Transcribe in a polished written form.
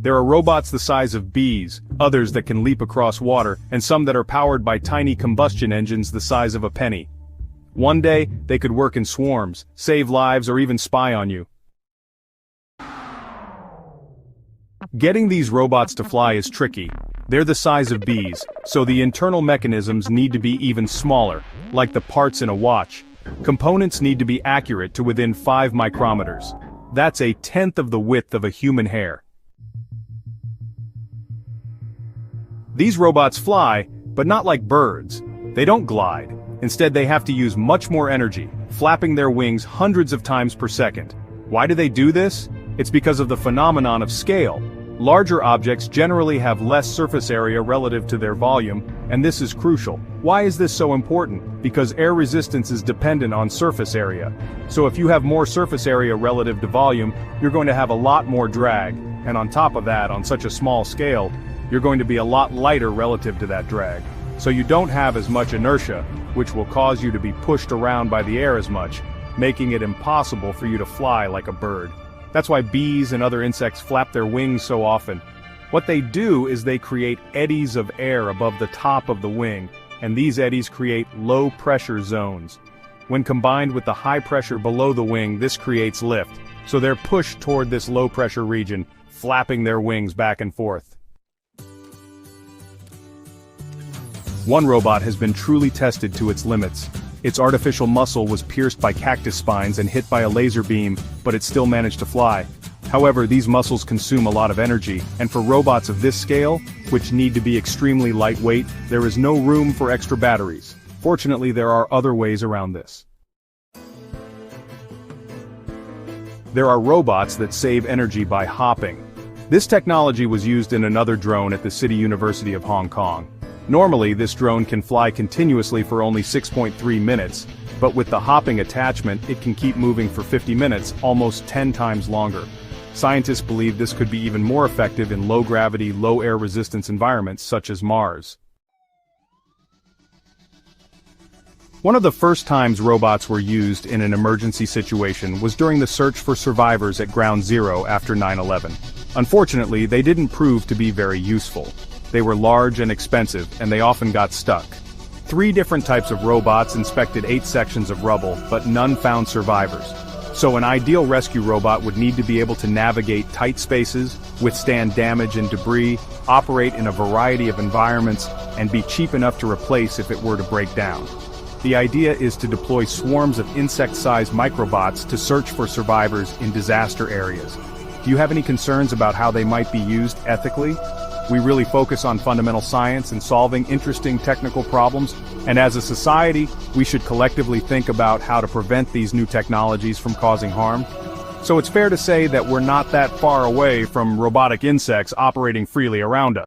There are robots the size of bees, others that can leap across water, and some that are powered by tiny combustion engines the size of a penny. One day, they could work in swarms, save lives, or even spy on you. Getting these robots to fly is tricky. They're the size of bees, so the internal mechanisms need to be even smaller, like the parts in a watch. Components need to be accurate to within 5 micrometers. That's a tenth of the width of a human hair. These robots fly, but not like birds. They don't glide. Instead, they have to use much more energy, flapping their wings hundreds of times per second. Why do they do this? It's because of the phenomenon of scale. Larger objects generally have less surface area relative to their volume, and this is crucial. Why is this so important? Because air resistance is dependent on surface area. So if you have more surface area relative to volume, you're going to have a lot more drag, and on top of that, on such a small scale, you're going to be a lot lighter relative to that drag. So you don't have as much inertia, which will cause you to be pushed around by the air as much, making it impossible for you to fly like a bird. That's why bees and other insects flap their wings so often. What they do is they create eddies of air above the top of the wing, and these eddies create low-pressure zones. When combined with the high pressure below the wing, this creates lift, so they're pushed toward this low-pressure region, flapping their wings back and forth. One robot has been truly tested to its limits. Its artificial muscle was pierced by cactus spines and hit by a laser beam, but it still managed to fly. However, these muscles consume a lot of energy, and for robots of this scale, which need to be extremely lightweight, there is no room for extra batteries. Fortunately, there are other ways around this. There are robots that save energy by hopping. This technology was used in another drone at the City University of Hong Kong. Normally, this drone can fly continuously for only 6.3 minutes, but with the hopping attachment, it can keep moving for 50 minutes, almost 10 times longer. Scientists believe this could be even more effective in low-gravity, low-air resistance environments such as Mars. One of the first times robots were used in an emergency situation was during the search for survivors at Ground Zero after 9/11. Unfortunately, they didn't prove to be very useful. They were large and expensive, and they often got stuck. 3 different types of robots inspected 8 sections of rubble, but none found survivors. So an ideal rescue robot would need to be able to navigate tight spaces, withstand damage and debris, operate in a variety of environments, and be cheap enough to replace if it were to break down. The idea is to deploy swarms of insect-sized microbots to search for survivors in disaster areas. Do you have any concerns about how they might be used ethically? We really focus on fundamental science and solving interesting technical problems, and as a society, we should collectively think about how to prevent these new technologies from causing harm. So it's fair to say that we're not that far away from robotic insects operating freely around us.